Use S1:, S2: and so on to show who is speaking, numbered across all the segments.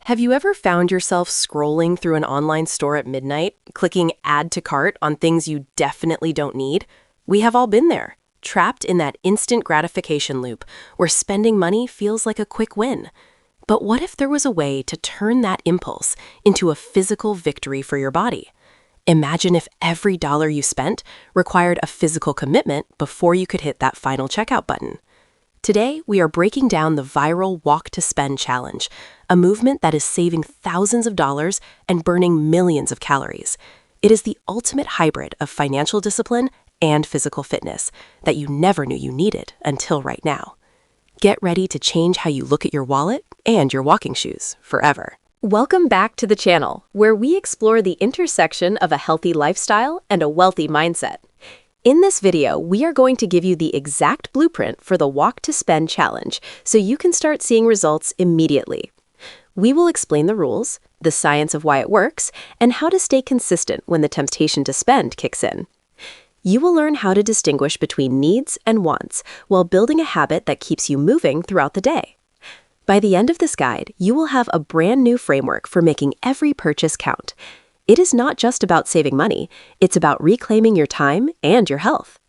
S1: Have you ever found yourself scrolling through an online store at midnight, clicking add to cart on things you definitely don't need? We have all been there, trapped in that instant gratification loop where spending money feels like a quick win. But what if there was a way to turn that impulse into a physical victory for your body? Imagine if every dollar you spent required a physical commitment before you could hit that final checkout button. Today, we are breaking down the viral Walk to Spend challenge, a movement that is saving thousands of dollars and burning millions of calories. It is the ultimate hybrid of financial discipline and physical fitness that you never knew you needed until right now. Get ready to change how you look at your wallet and your walking shoes forever. Welcome back to the channel, where we explore the intersection of a healthy lifestyle and a wealthy mindset. In this video, we are going to give you the exact blueprint for the Walk to Spend challenge so you can start seeing results immediately. We will explain the rules, the science of why it works, and how to stay consistent when the temptation to spend kicks in. You will learn how to distinguish between needs and wants while building a habit that keeps you moving throughout the day. By the end of this guide, you will have a brand new framework for making every purchase count. It is not just about saving money, it's about reclaiming your time and your health.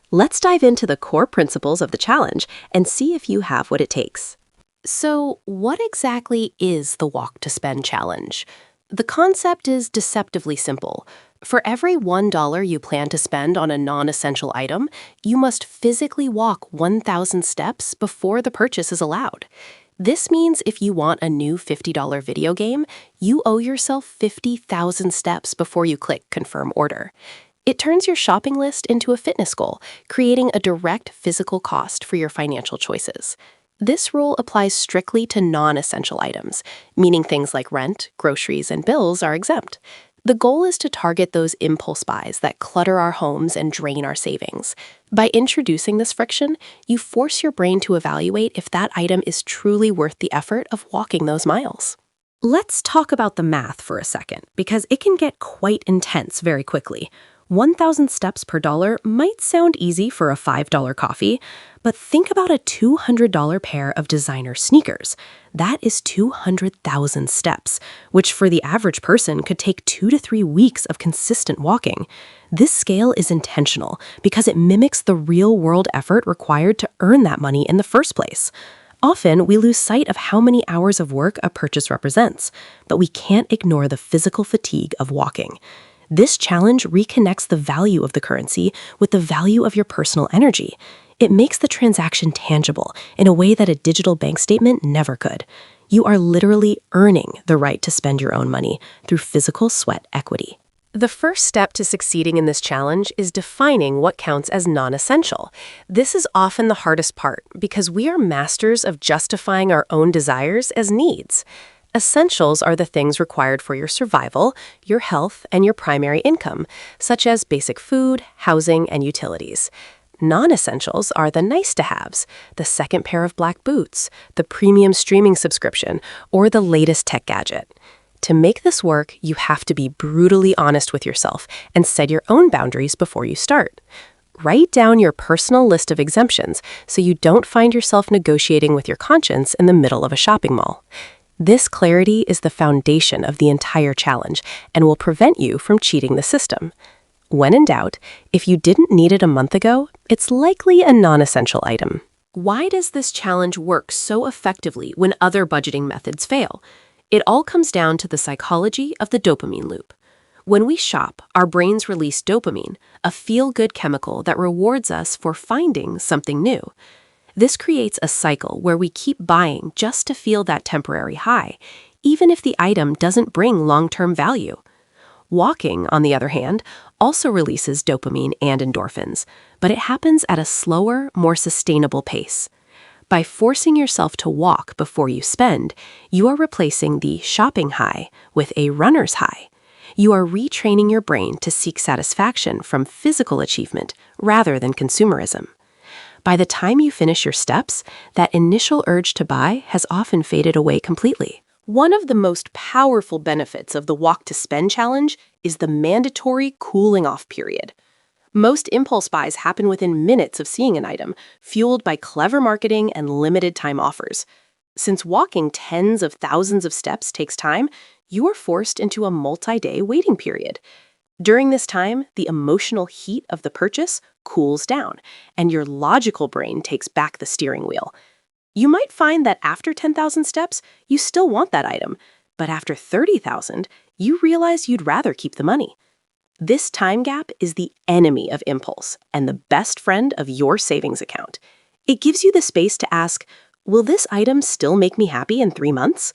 S1: Let's dive into the core principles of the challenge and see if you have what it takes. So, what exactly is the Walk to Spend challenge? The concept is deceptively simple. For every $1 you plan to spend on a non-essential item, you must physically walk 1,000 steps before the purchase is allowed. This means if you want a new $50 video game, you owe yourself 50,000 steps before you click Confirm Order. It turns your shopping list into a fitness goal, creating a direct physical cost for your financial choices. This rule applies strictly to non-essential items, meaning things like rent, groceries, and bills are exempt. The goal is to target those impulse buys that clutter our homes and drain our savings. By introducing this friction, you force your brain to evaluate if that item is truly worth the effort of walking those miles. Let's talk about the math for a second, because it can get quite intense very quickly. 1,000 steps per dollar might sound easy for a $5 coffee, but think about a $200 pair of designer sneakers. That is 200,000 steps, which for the average person could take 2 to 3 weeks of consistent walking. This scale is intentional because it mimics the real-world effort required to earn that money in the first place. Often, we lose sight of how many hours of work a purchase represents, but we can't ignore the physical fatigue of walking. This challenge reconnects the value of the currency with the value of your personal energy. It makes the transaction tangible in a way that a digital bank statement never could. You are literally earning the right to spend your own money through physical sweat equity. The first step to succeeding in this challenge is defining what counts as non-essential. This is often the hardest part because we are masters of justifying our own desires as needs. Essentials are the things required for your survival, your health, and your primary income, such as basic food, housing, and utilities. Non-essentials are the nice-to-haves, the second pair of black boots, the premium streaming subscription, or the latest tech gadget. To make this work, you have to be brutally honest with yourself and set your own boundaries before you start. Write down your personal list of exemptions so you don't find yourself negotiating with your conscience in the middle of a shopping mall. This clarity is the foundation of the entire challenge and will prevent you from cheating the system. When in doubt, if you didn't need it a month ago, it's likely a non-essential item. Why does this challenge work so effectively when other budgeting methods fail? It all comes down to the psychology of the dopamine loop. When we shop, our brains release dopamine, a feel-good chemical that rewards us for finding something new. This creates a cycle where we keep buying just to feel that temporary high, even if the item doesn't bring long-term value. Walking, on the other hand, also releases dopamine and endorphins, but it happens at a slower, more sustainable pace. By forcing yourself to walk before you spend, you are replacing the shopping high with a runner's high. You are retraining your brain to seek satisfaction from physical achievement rather than consumerism. By the time you finish your steps, that initial urge to buy has often faded away completely. One of the most powerful benefits of the Walk to Spend challenge is the mandatory cooling off period. Most impulse buys happen within minutes of seeing an item, fueled by clever marketing and limited time offers. Since walking tens of thousands of steps takes time, you are forced into a multi-day waiting period. During this time, the emotional heat of the purchase cools down, and your logical brain takes back the steering wheel. You might find that after 10,000 steps, you still want that item, but after 30,000, you realize you'd rather keep the money. This time gap is the enemy of impulse and the best friend of your savings account. It gives you the space to ask, will this item still make me happy in 3 months?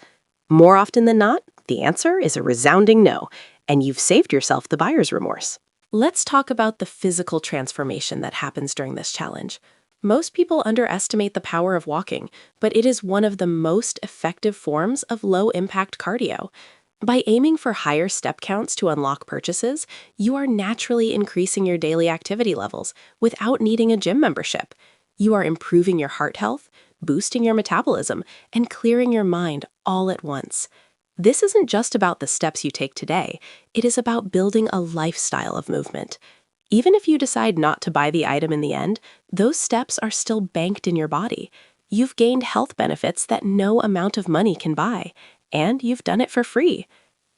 S1: More often than not, the answer is a resounding no, and you've saved yourself the buyer's remorse. Let's talk about the physical transformation that happens during this challenge. Most people underestimate the power of walking, but it is one of the most effective forms of low-impact cardio. By aiming for higher step counts to unlock purchases, you are naturally increasing your daily activity levels without needing a gym membership. You are improving your heart health, boosting your metabolism, and clearing your mind all at once. This isn't just about the steps you take today, it is about building a lifestyle of movement. Even if you decide not to buy the item in the end, those steps are still banked in your body. You've gained health benefits that no amount of money can buy, and you've done it for free.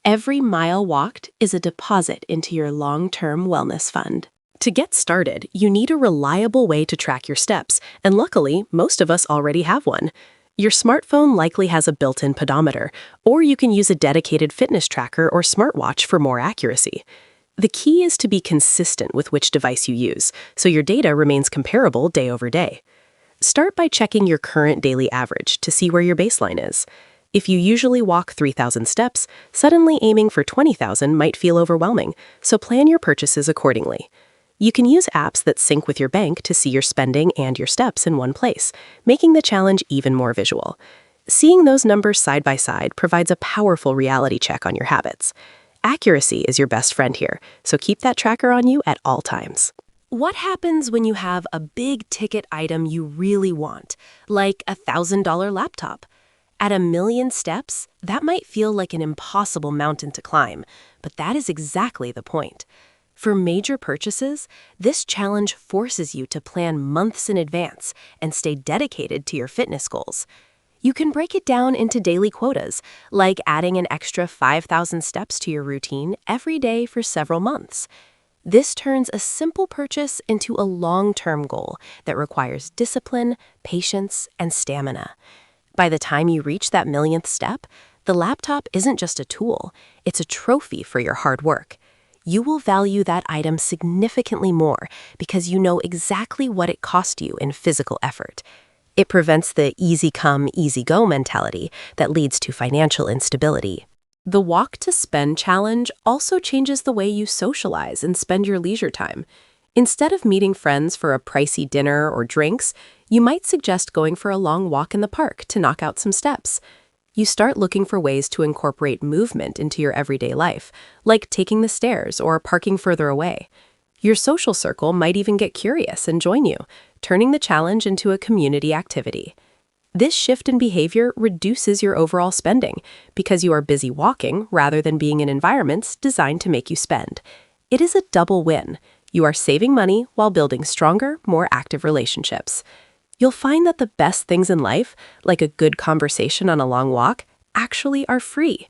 S1: Every mile walked is a deposit into your long-term wellness fund. To get started, you need a reliable way to track your steps, and luckily, most of us already have one. Your smartphone likely has a built-in pedometer, or you can use a dedicated fitness tracker or smartwatch for more accuracy. The key is to be consistent with which device you use, so your data remains comparable day over day. Start by checking your current daily average to see where your baseline is. If you usually walk 3,000 steps, suddenly aiming for 20,000 might feel overwhelming, so plan your purchases accordingly. You can use apps that sync with your bank to see your spending and your steps in one place, making the challenge even more visual. Seeing those numbers side by side provides a powerful reality check on your habits. Accuracy is your best friend here, so keep that tracker on you at all times. What happens when you have a big-ticket item you really want, like a $1,000 laptop? At 1,000,000 steps, that might feel like an impossible mountain to climb, but that is exactly the point. For major purchases, this challenge forces you to plan months in advance and stay dedicated to your fitness goals. You can break it down into daily quotas, like adding an extra 5,000 steps to your routine every day for several months. This turns a simple purchase into a long-term goal that requires discipline, patience, and stamina. By the time you reach that 1,000,000th step, the laptop isn't just a tool, it's a trophy for your hard work. You will value that item significantly more because you know exactly what it cost you in physical effort. It prevents the easy come, easy go mentality that leads to financial instability. The Walk to Spend challenge also changes the way you socialize and spend your leisure time. Instead of meeting friends for a pricey dinner or drinks, you might suggest going for a long walk in the park to knock out some steps. You start looking for ways to incorporate movement into your everyday life, like taking the stairs or parking further away. Your social circle might even get curious and join you, turning the challenge into a community activity. This shift in behavior reduces your overall spending because you are busy walking rather than being in environments designed to make you spend. It is a double win. You are saving money while building stronger, more active relationships. You'll find that the best things in life, like a good conversation on a long walk, actually are free.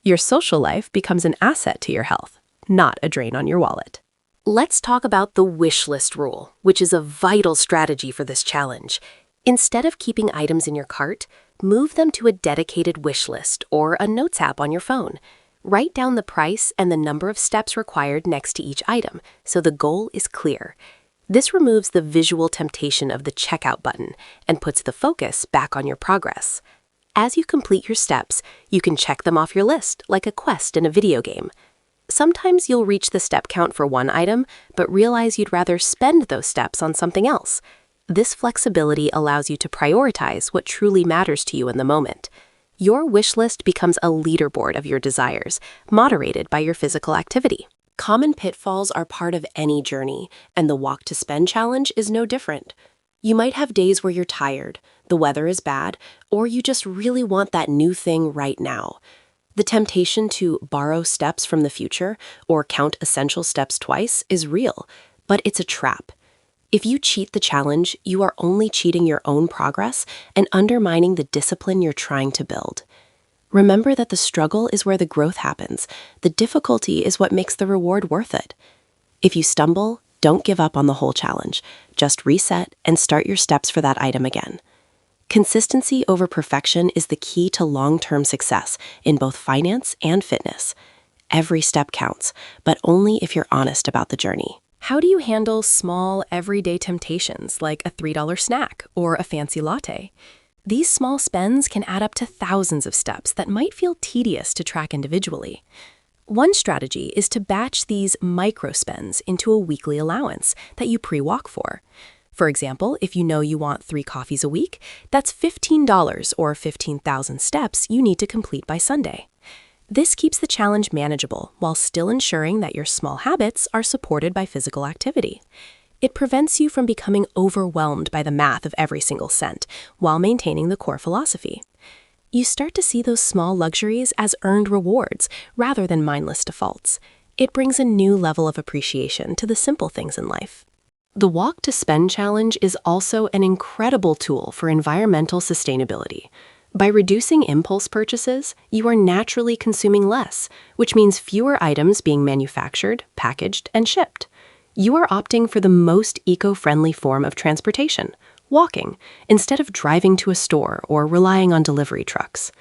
S1: Your social life becomes an asset to your health, not a drain on your wallet. Let's talk about the wish list rule, which is a vital strategy for this challenge. Instead of keeping items in your cart, move them to a dedicated wish list or a notes app on your phone. Write down the price and the number of steps required next to each item, so the goal is clear. This removes the visual temptation of the checkout button and puts the focus back on your progress. As you complete your steps, you can check them off your list like a quest in a video game. Sometimes you'll reach the step count for one item, but realize you'd rather spend those steps on something else. This flexibility allows you to prioritize what truly matters to you in the moment. Your wish list becomes a leaderboard of your desires, moderated by your physical activity. Common pitfalls are part of any journey, and the Walk to Spend challenge is no different. You might have days where you're tired, the weather is bad, or you just really want that new thing right now. The temptation to borrow steps from the future or count essential steps twice is real, but it's a trap. If you cheat the challenge, you are only cheating your own progress and undermining the discipline you're trying to build. Remember that the struggle is where the growth happens. The difficulty is what makes the reward worth it. If you stumble, don't give up on the whole challenge. Just reset and start your steps for that item again. Consistency over perfection is the key to long-term success in both finance and fitness. Every step counts, but only if you're honest about the journey. How do you handle small, everyday temptations like a $3 snack or a fancy latte? These small spends can add up to thousands of steps that might feel tedious to track individually. One strategy is to batch these micro spends into a weekly allowance that you pre-walk for. For example, if you know you want 3 coffees a week, that's $15 or 15,000 steps you need to complete by Sunday. This keeps the challenge manageable while still ensuring that your small habits are supported by physical activity. It prevents you from becoming overwhelmed by the math of every single cent while maintaining the core philosophy. You start to see those small luxuries as earned rewards rather than mindless defaults. It brings a new level of appreciation to the simple things in life. The Walk to Spend Challenge is also an incredible tool for environmental sustainability. By reducing impulse purchases, you are naturally consuming less, which means fewer items being manufactured, packaged, and shipped. You are opting for the most eco-friendly form of transportation, walking, instead of driving to a store or relying on delivery trucks.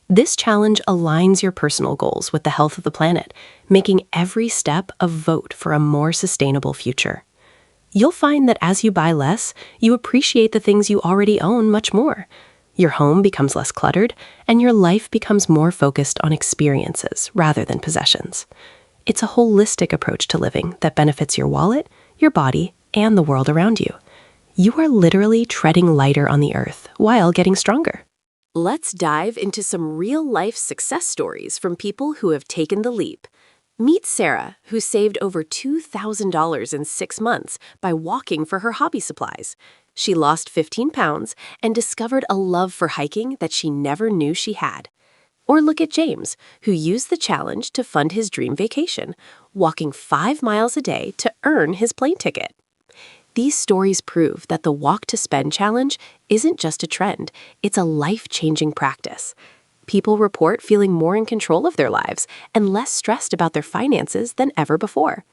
S1: This challenge aligns your personal goals with the health of the planet, making every step a vote for a more sustainable future. You'll find that as you buy less, you appreciate the things you already own much more. Your home becomes less cluttered, and your life becomes more focused on experiences rather than possessions. It's a holistic approach to living that benefits your wallet, your body, and the world around you. You are literally treading lighter on the earth while getting stronger. Let's dive into some real-life success stories from people who have taken the leap. Meet Sarah, who saved over $2,000 in 6 months by walking for her hobby supplies. She lost 15 pounds and discovered a love for hiking that she never knew she had. Or look at James, who used the challenge to fund his dream vacation, walking 5 miles a day to earn his plane ticket. These stories prove that the Walk to Spend challenge isn't just a trend, it's a life-changing practice. People report feeling more in control of their lives and less stressed about their finances than ever before.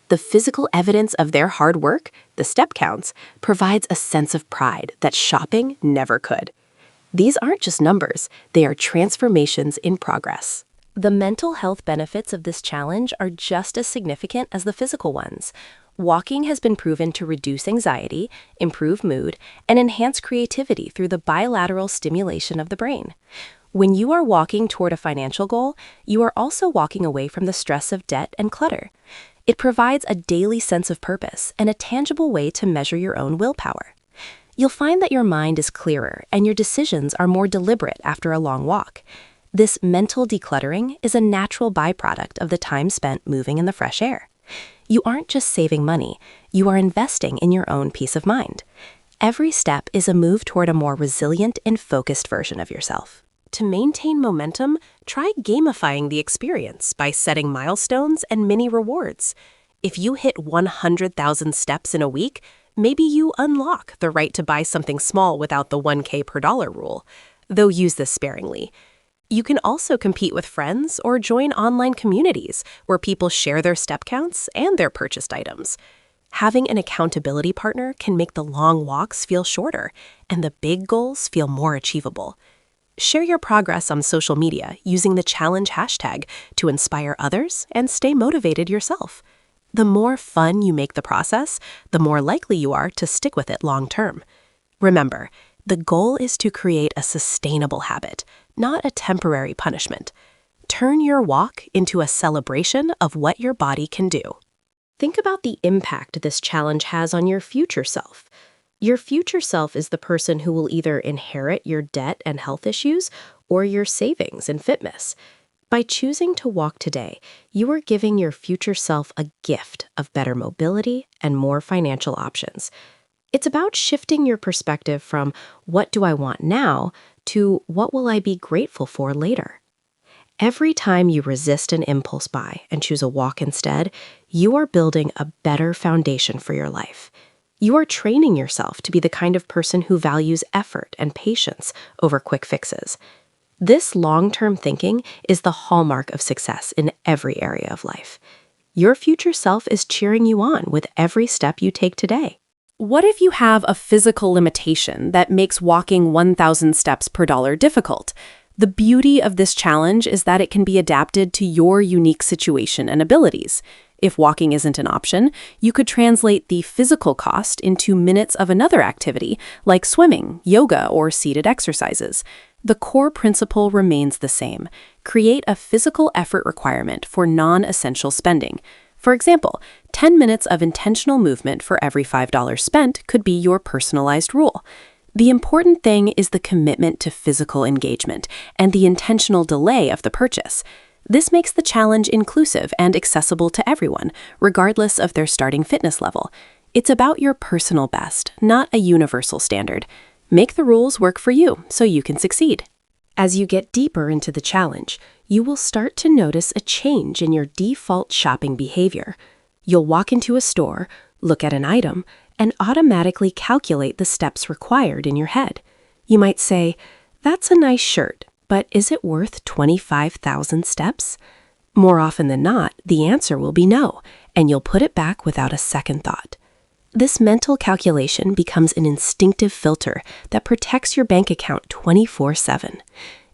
S1: The physical evidence of their hard work, the step counts, provides a sense of pride that shopping never could. These aren't just numbers, they are transformations in progress. The mental health benefits of this challenge are just as significant as the physical ones. Walking has been proven to reduce anxiety, improve mood, and enhance creativity through the bilateral stimulation of the brain. When you are walking toward a financial goal, you are also walking away from the stress of debt and clutter. It provides a daily sense of purpose and a tangible way to measure your own willpower. You'll find that your mind is clearer and your decisions are more deliberate after a long walk. This mental decluttering is a natural byproduct of the time spent moving in the fresh air. You aren't just saving money, you are investing in your own peace of mind. Every step is a move toward a more resilient and focused version of yourself. To maintain momentum, try gamifying the experience by setting milestones and mini rewards. If you hit 100,000 steps in a week, maybe you unlock the right to buy something small without the 1K per dollar rule, though use this sparingly. You can also compete with friends or join online communities where people share their step counts and their purchased items. Having an accountability partner can make the long walks feel shorter and the big goals feel more achievable. Share your progress on social media using the challenge hashtag to inspire others and stay motivated yourself. The more fun you make the process, the more likely you are to stick with it long term. Remember, the goal is to create a sustainable habit, not a temporary punishment. Turn your walk into a celebration of what your body can do. Think about the impact this challenge has on your future self. Your future self is the person who will either inherit your debt and health issues or your savings and fitness. By choosing to walk today, you are giving your future self a gift of better mobility and more financial options. It's about shifting your perspective from what do I want now to what will I be grateful for later. Every time you resist an impulse buy and choose a walk instead, you are building a better foundation for your life. You are training yourself to be the kind of person who values effort and patience over quick fixes. This long-term thinking is the hallmark of success in every area of life. Your future self is cheering you on with every step you take today.
S2: What if you have a physical limitation that makes walking 1,000 steps per dollar difficult? The beauty of this challenge is that it can be adapted to your unique situation and abilities. If walking isn't an option, you could translate the physical cost into minutes of another activity, like swimming, yoga, or seated exercises. The core principle remains the same. Create a physical effort requirement for non-essential spending. For example, 10 minutes of intentional movement for every $5 spent could be your personalized rule. The important thing is the commitment to physical engagement and the intentional delay of the purchase. This makes the challenge inclusive and accessible to everyone, regardless of their starting fitness level. It's about your personal best, not a universal standard. Make the rules work for you so you can succeed. As you get deeper into the challenge, you will start to notice a change in your default shopping behavior. You'll walk into a store, look at an item, and automatically calculate the steps required in your head. You might say, "That's a nice shirt, but is it worth 25,000 steps?" More often than not, the answer will be no, and you'll put it back without a second thought. This mental calculation becomes an instinctive filter that protects your bank account 24/7.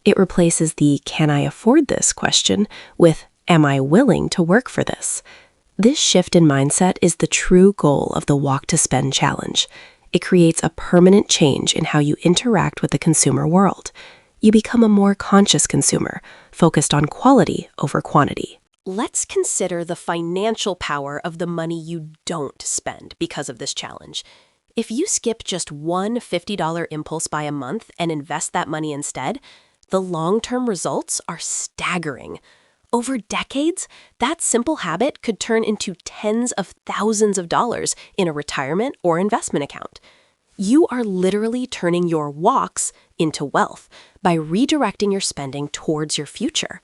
S2: It replaces the "can I afford this" question with "am I willing to work for this?" This shift in mindset is the true goal of the Walk to Spend challenge. It creates a permanent change in how you interact with the consumer world. You become a more conscious consumer, focused on quality over quantity. Let's consider the financial power of the money you don't spend because of this challenge. If you skip just one $50 impulse buy a month and invest that money instead, the long-term results are staggering. Over decades, that simple habit could turn into tens of thousands of dollars in a retirement or investment account. You are literally turning your walks into wealth by redirecting your spending towards your future.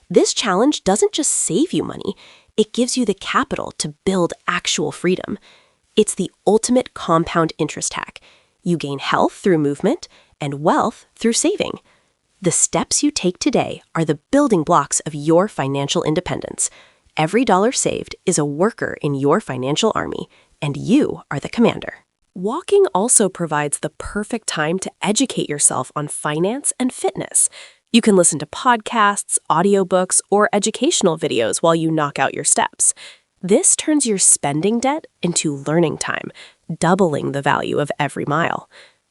S2: This challenge doesn't just save you money, it gives you the capital to build actual freedom. It's the ultimate compound interest hack. You gain health through movement and wealth through saving. The steps you take today are the building blocks of your financial independence. Every dollar saved is a worker in your financial army, and you are the commander. Walking also provides the perfect time to educate yourself on finance and fitness. You can listen to podcasts, audiobooks, or educational videos while you knock out your steps. This turns your spending debt into learning time, doubling the value of every mile.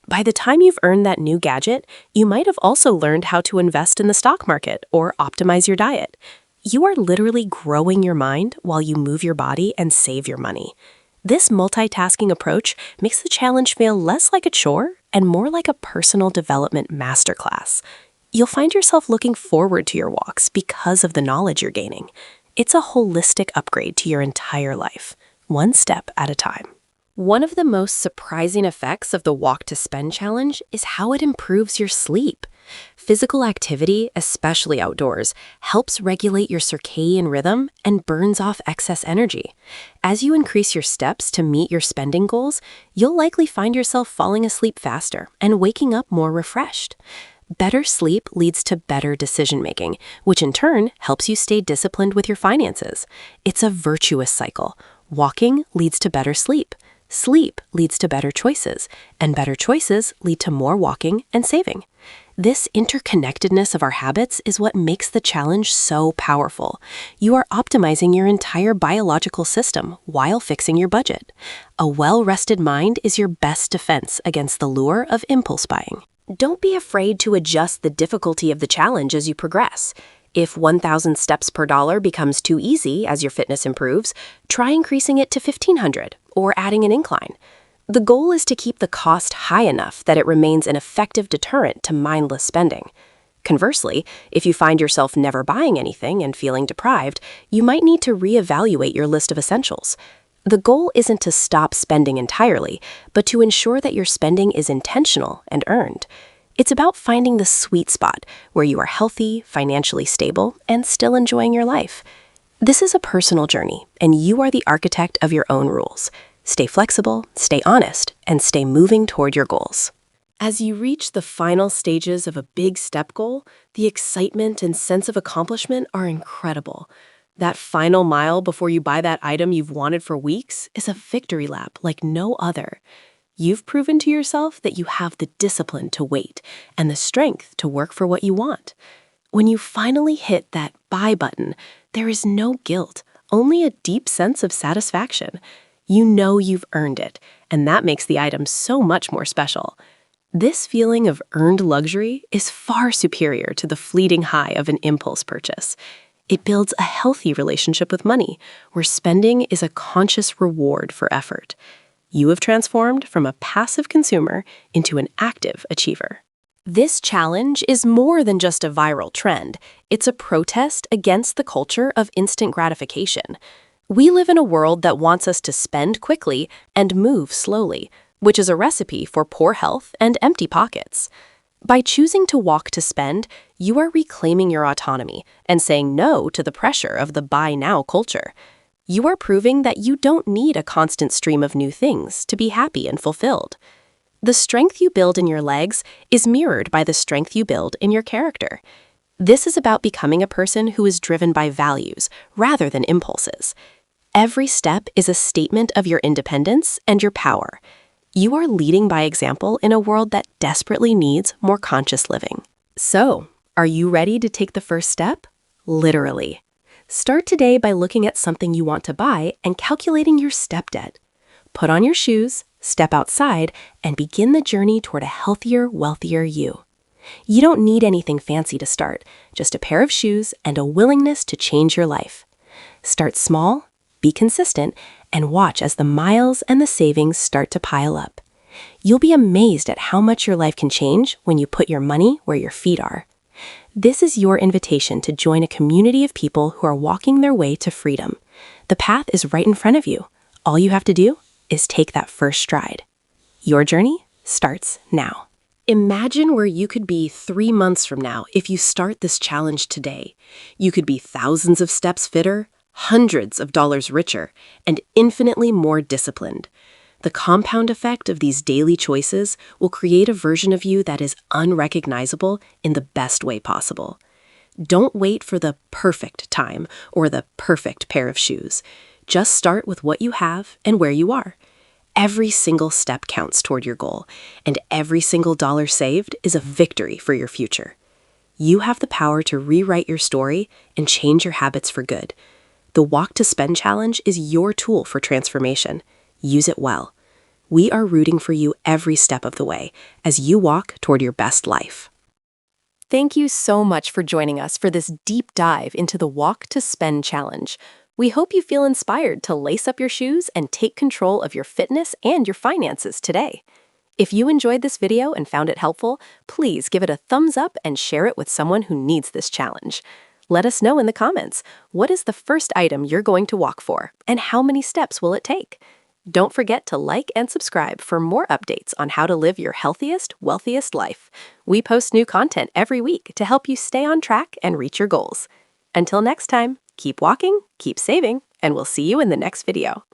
S2: By the time you've earned that new gadget, you might have also learned how to invest in the stock market or optimize your diet. You are literally growing your mind while you move your body and save your money. This multitasking approach makes the challenge feel less like a chore and more like a personal development masterclass. You'll find yourself looking forward to your walks because of the knowledge you're gaining. It's a holistic upgrade to your entire life, one step at a time. One of the most surprising effects of the Walk to Spend challenge is how it improves your sleep. Physical activity, especially outdoors, helps regulate your circadian rhythm and burns off excess energy. As you increase your steps to meet your spending goals, you'll likely find yourself falling asleep faster and waking up more refreshed. Better sleep leads to better decision-making, which in turn helps you stay disciplined with your finances. It's a virtuous cycle. Walking leads to better sleep. Sleep leads to better choices, and better choices lead to more walking and saving. This interconnectedness of our habits is what makes the challenge so powerful. You are optimizing your entire biological system while fixing your budget. A well-rested mind is your best defense against the lure of impulse buying. Don't be afraid to adjust the difficulty of the challenge as you progress. If 1,000 steps per dollar becomes too easy as your fitness improves, try increasing it to 1,500 or adding an incline. The goal is to keep the cost high enough that it remains an effective deterrent to mindless spending. Conversely, if you find yourself never buying anything and feeling deprived, you might need to reevaluate your list of essentials. The goal isn't to stop spending entirely, but to ensure that your spending is intentional and earned. It's about finding the sweet spot where you are healthy, financially stable, and still enjoying your life. This is a personal journey, and you are the architect of your own rules.
S1: Stay flexible, stay honest, and stay moving toward your goals.
S2: As you reach the final stages of a big step goal, the excitement and sense of accomplishment are incredible. That final mile before you buy that item you've wanted for weeks is a victory lap like no other. You've proven to yourself that you have the discipline to wait and the strength to work for what you want. When you finally hit that buy button, there is no guilt, only a deep sense of satisfaction. You know you've earned it, and that makes the item so much more special. This feeling of earned luxury is far superior to the fleeting high of an impulse purchase. It builds a healthy relationship with money, where spending is a conscious reward for effort. You have transformed from a passive consumer into an active achiever. This challenge is more than just a viral trend. It's a protest against the culture of instant gratification. We live in a world that wants us to spend quickly and move slowly, which is a recipe for poor health and empty pockets. By choosing to walk to spend, you are reclaiming your autonomy and saying no to the pressure of the buy now culture. You are proving that you don't need a constant stream of new things to be happy and fulfilled. The strength you build in your legs is mirrored by the strength you build in your character. This is about becoming a person who is driven by values rather than impulses. Every step is a statement of your independence and your power. You are leading by example in a world that desperately needs more conscious living. So, are you ready to take the first step? Literally. Start today by looking at something you want to buy and calculating your step debt. Put on your shoes, step outside, and begin the journey toward a healthier, wealthier you. You don't need anything fancy to start, just a pair of shoes and a willingness to change your life. Start small, be consistent, and watch as the miles and the savings start to pile up. You'll be amazed at how much your life can change when you put your money where your feet are. This is your invitation to join a community of people who are walking their way to freedom. The path is right in front of you. All you have to do is take that first stride. Your journey starts now. Imagine where you could be 3 months from now if you start this challenge today. You could be thousands of steps fitter, hundreds of dollars richer, and infinitely more disciplined. The compound effect of these daily choices will create a version of you that is unrecognizable in the best way possible. Don't wait for the perfect time or the perfect pair of shoes. Just start with what you have and where you are. Every single step counts toward your goal, and every single dollar saved is a victory for your future. You have the power to rewrite your story and change your habits for good. The Walk to Spend Challenge is your tool for transformation. Use it well. We are rooting for you every step of the way as you walk toward your best life. Thank you so much for joining us for this deep dive into the Walk to Spend Challenge. We hope you feel inspired to lace up your shoes and take control of your fitness and your finances today. If you enjoyed this video and found it helpful, please give it a thumbs up and share it with someone who needs this challenge. Let us know in the comments, what is the first item you're going to walk for, and how many steps will it take? Don't forget to like and subscribe for more updates on how to live your healthiest, wealthiest life. We post new content every week to help you stay on track and reach your goals. Until next time, keep walking, keep saving, and we'll see you in the next video.